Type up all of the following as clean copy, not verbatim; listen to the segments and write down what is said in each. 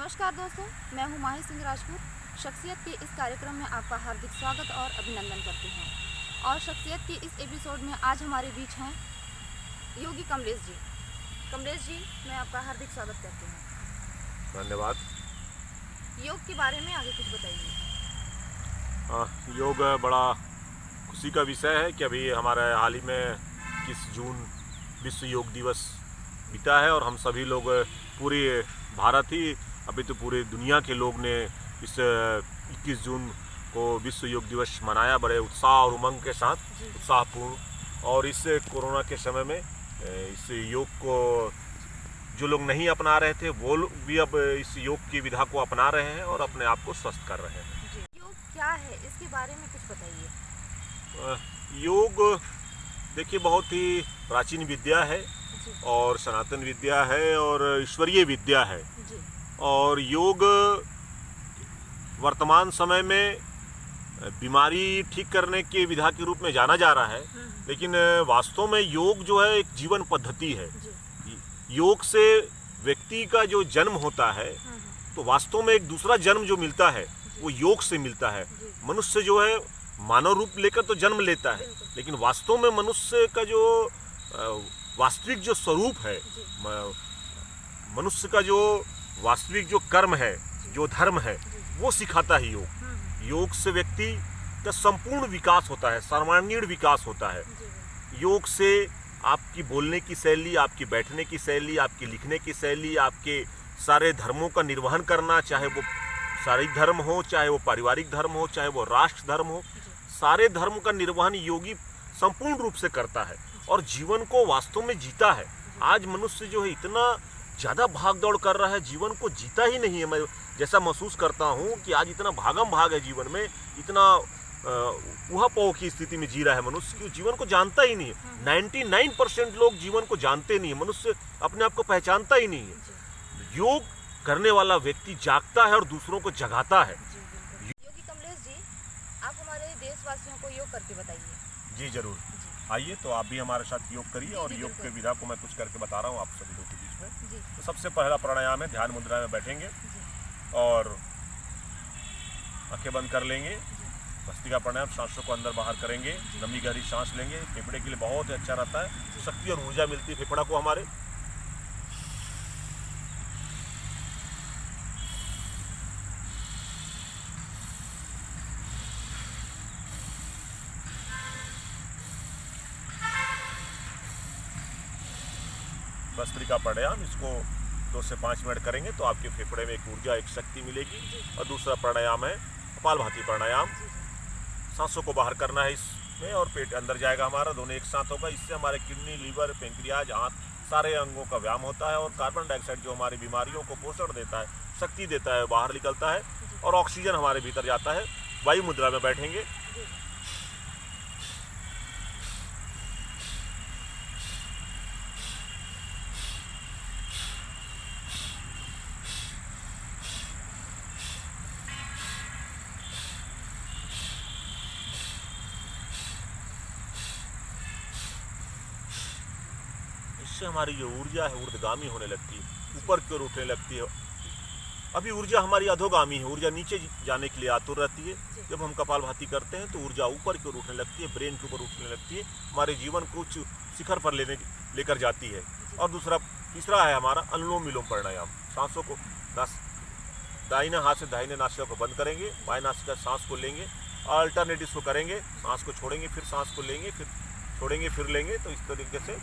नमस्कार दोस्तों, मैं हूं माही सिंह राजपूत। शख्सियत के इस कार्यक्रम में आपका हार्दिक स्वागत और अभिनंदन करती हूं। और शख्सियत के इस एपिसोड में आज हमारे बीच हैं योगी कमलेश जी। कमलेश जी, मैं आपका हार्दिक स्वागत करती हूं। धन्यवाद। योग के बारे में आगे कुछ बताइए। योग बड़ा खुशी का विषय है कि अभी हमारे हाल ही में 21 जून विश्व योग दिवस बीता है और हम सभी लोग पूरी भारत ही अभी तो पूरी दुनिया के लोग ने इस 21 जून को विश्व योग दिवस मनाया बड़े उत्साह और उमंग के साथ, उत्साहपूर्ण। और इस कोरोना के समय में इस योग को जो लोग नहीं अपना रहे थे वो लोग भी अब इस योग की विधा को अपना रहे हैं और अपने आप को स्वस्थ कर रहे हैं। योग क्या है, इसके बारे में कुछ बताइए। योग देखिए बहुत ही प्राचीन विद्या है और सनातन विद्या है और ईश्वरीय विद्या है। और योग वर्तमान समय में बीमारी ठीक करने के विधा के रूप में जाना जा रहा है, लेकिन वास्तव में योग जो है एक जीवन पद्धति है। योग से व्यक्ति का जो जन्म होता है तो वास्तव में एक दूसरा जन्म जो मिलता है वो योग से मिलता है। मनुष्य जो है मानव रूप लेकर तो जन्म लेता है, लेकिन वास्तव में मनुष्य का जो वास्तविक जो स्वरूप है, मनुष्य का जो वास्तविक जो कर्म है, जो धर्म है, वो सिखाता है योग। योग से व्यक्ति का संपूर्ण विकास होता है, सर्वांगीण विकास होता है। योग से आपकी बोलने की शैली, आपकी बैठने की शैली, आपकी लिखने की शैली, आपके सारे धर्मों का निर्वहन करना, चाहे वो शारीरिक धर्म हो, चाहे वो पारिवारिक धर्म हो, चाहे वो राष्ट्र धर्म हो, सारे धर्म का निर्वहन योगी संपूर्ण रूप से करता है और जीवन को वास्तव में जीता है। आज मनुष्य जो है इतना ज़्यादा भाग दौड़ कर रहा है, जीवन को जीता ही नहीं है। मैं जैसा महसूस करता हूँ कि आज इतना भागम भाग है जीवन में, इतना ऊहापोह की स्थिति में जी रहा है मनुष्य कि जीवन को जानता ही नहीं है। 99% लोग जीवन को जानते नहीं है, मनुष्य अपने आप को पहचानता ही नहीं है। योग करने वाला व्यक्ति जागता है और दूसरों को जगाता है। योगी कमलेश जी, आप हमारे देशवासियों को योग करके बताइए। जी जरूर, आइए तो आप भी हमारे साथ योग करिए और योग के विधा को मैं कुछ करके बता रहा हूँ आप सभी लोगों के बीच में। तो सबसे पहला प्राणायाम है, ध्यान मुद्रा में बैठेंगे और आंखें बंद कर लेंगे। भस्त्रिका प्राणायाम, सांसों को अंदर बाहर करेंगे, लंबी गहरी सांस लेंगे। फेफड़े के लिए बहुत ही अच्छा रहता है, शक्ति और ऊर्जा मिलती है फेफड़ा को हमारे। भस्त्रिका प्राणायाम, इसको 2 से 5 मिनट करेंगे तो आपके फेफड़े में एक ऊर्जा, एक शक्ति मिलेगी। और दूसरा प्राणायाम है कपालभाति प्राणायाम। सांसों को बाहर करना है इसमें और पेट अंदर जाएगा हमारा, दोनों एक साथ होगा। इससे हमारे किडनी, लीवर, पेंक्रियाज, आंत, सारे अंगों का व्यायाम होता है और कार्बन डाइऑक्साइड जो हमारी बीमारियों को पोषण देता है, शक्ति देता है, बाहर निकलता है और ऑक्सीजन हमारे भीतर जाता है। वायु मुद्रा में बैठेंगे। इससे हमारी जो ऊर्जा है ऊर्ध्वगामी होने लगती है, ऊपर की ओर उठने लगती है। अभी ऊर्जा हमारी अधोगामी है, ऊर्जा नीचे जाने के लिए आतुर रहती है। जब हम कपालभाति करते हैं तो ऊर्जा ऊपर की ओर उठने लगती है, ब्रेन के ऊपर उठने लगती है, हमारे जीवन को उच्च शिखर पर लेकर जाती है। और तीसरा है हमारा अनुलोम विलोम प्राणायाम। सांसों को दाहिने हाथ से दाहिने नासिका को बंद करेंगे, बाएं नासिका सांस को लेंगे, अल्टरनेट इसको करेंगे। सांस को छोड़ेंगे, फिर सांस को लेंगे, फिर छोड़ेंगे, फिर लेंगे। तो इस तरीके से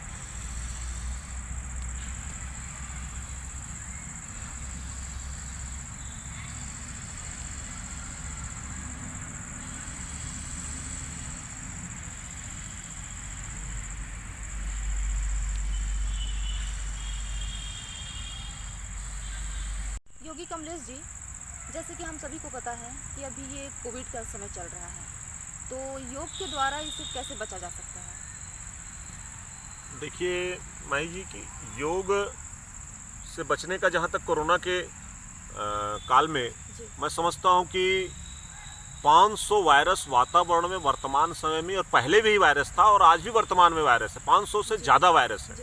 योगी कमलेश जी, जैसे कि हम सभी को पता है कि अभी ये कोविड का समय चल रहा है, तो योग के द्वारा इसे कैसे बचा जा सकता है? देखिए माही जी कि योग से बचने का जहाँ तक कोरोना के काल में मैं समझता हूँ कि 500 वायरस वातावरण में वर्तमान समय में, और पहले भी वायरस था और आज भी वर्तमान में वायरस है, 500 से ज़्यादा वायरस है।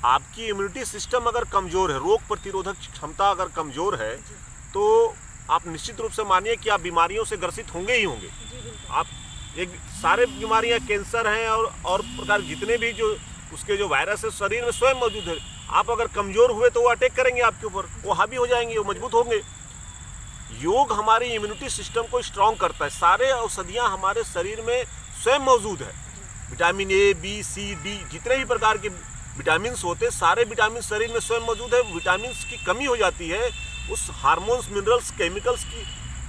आपकी इम्यूनिटी सिस्टम अगर कमज़ोर है, रोग प्रतिरोधक क्षमता अगर कमज़ोर है, जी तो आप निश्चित रूप से मानिए कि आप बीमारियों से ग्रसित होंगे ही होंगे। जी बिल्कुल। आप एक सारे बीमारियां, कैंसर हैं और प्रकार जितने भी जो उसके जो वायरस है शरीर में स्वयं मौजूद है, आप अगर कमज़ोर हुए तो वो अटैक करेंगे आपके ऊपर, वो हावी हो जाएंगे, वो मजबूत होंगे। योग हमारी इम्यूनिटी सिस्टम को स्ट्रांग करता है। सारे औषधियाँ हमारे शरीर में स्वयं मौजूद है। Vitamin A, B, C, D, जितने भी प्रकार के विटामिन होते हैं, सारे विटामिन शरीर में स्वयं मौजूद है। विटामिन की कमी हो जाती है, उस हार्मोन्स, मिनरल्स, केमिकल्स की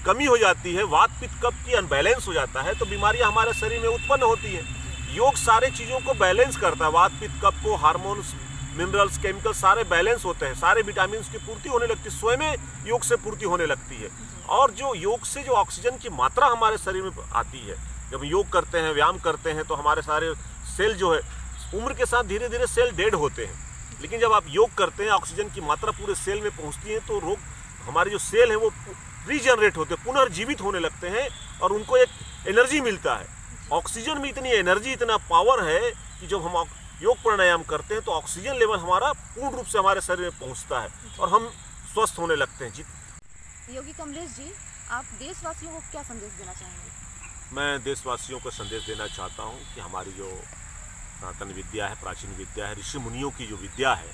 कमी हो जाती है, वात पित्त कफ की अनबैलेंस हो जाता है, तो बीमारियां हमारे शरीर में उत्पन्न होती हैं। योग सारे चीज़ों को बैलेंस करता है, वात पित्त कफ को, हार्मोन्स, मिनरल्स, केमिकल्स सारे बैलेंस होते हैं, सारे विटामिन की पूर्ति होने लगती है, स्वयं योग से पूर्ति होने लगती है। और जो योग से जो ऑक्सीजन की मात्रा हमारे शरीर में आती है, जब योग करते हैं, व्यायाम करते हैं, तो हमारे सारे सेल जो है उम्र के साथ धीरे धीरे सेल डेड होते हैं, लेकिन जब आप योग करते हैं, ऑक्सीजन की मात्रा पूरे सेल में पहुंचती है, तो रोग हमारे जो सेल है वो रीजनरेट होते हैं, पुनर्जीवित होने लगते हैं और उनको एक एनर्जी मिलता है। ऑक्सीजन में इतनी एनर्जी, इतना पावर है कि जब हम योग प्राणायाम करते हैं तो ऑक्सीजन लेवल हमारा पूर्ण रूप से हमारे शरीर में पहुंचता है और हम स्वस्थ होने लगते हैं। योगी कमलेश जी, आप देशवासियों को क्या संदेश देना चाहेंगे? मैं देशवासियों को संदेश देना चाहता हूँ कि हमारी जो सनातन विद्या है, प्राचीन विद्या है, ऋषि मुनियों की जो विद्या है,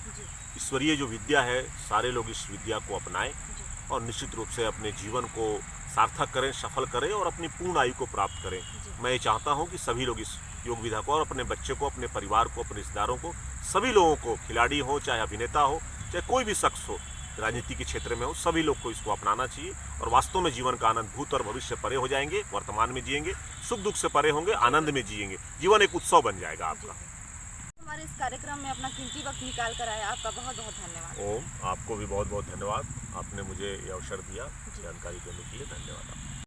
ईश्वरीय जो विद्या है, सारे लोग इस विद्या को अपनाएं और निश्चित रूप से अपने जीवन को सार्थक करें, सफल करें और अपनी पूर्ण आयु को प्राप्त करें। मैं ये चाहता हूँ कि सभी लोग इस योग विधा को और अपने बच्चे को, अपने परिवार को, अपने रिश्तेदारों को, सभी लोगों को, खिलाड़ी हो चाहे अभिनेता हो चाहे कोई भी शख्स हो, राजनीति के क्षेत्र में हो, सभी लोग को इसको अपनाना चाहिए और वास्तव में जीवन का आनंद भूत और भविष्य परे हो जाएंगे, वर्तमान में जिएंगे, सुख दुख से परे होंगे, आनंद में जिएंगे, जीवन एक उत्सव बन जाएगा आपका। हमारे इस कार्यक्रम में अपना कीमती वक्त निकाल कर आया, आपका बहुत बहुत धन्यवाद। ओम, आपको भी बहुत बहुत धन्यवाद। आपने मुझे ये अवसर दिया, जानकारी देने के लिए धन्यवाद।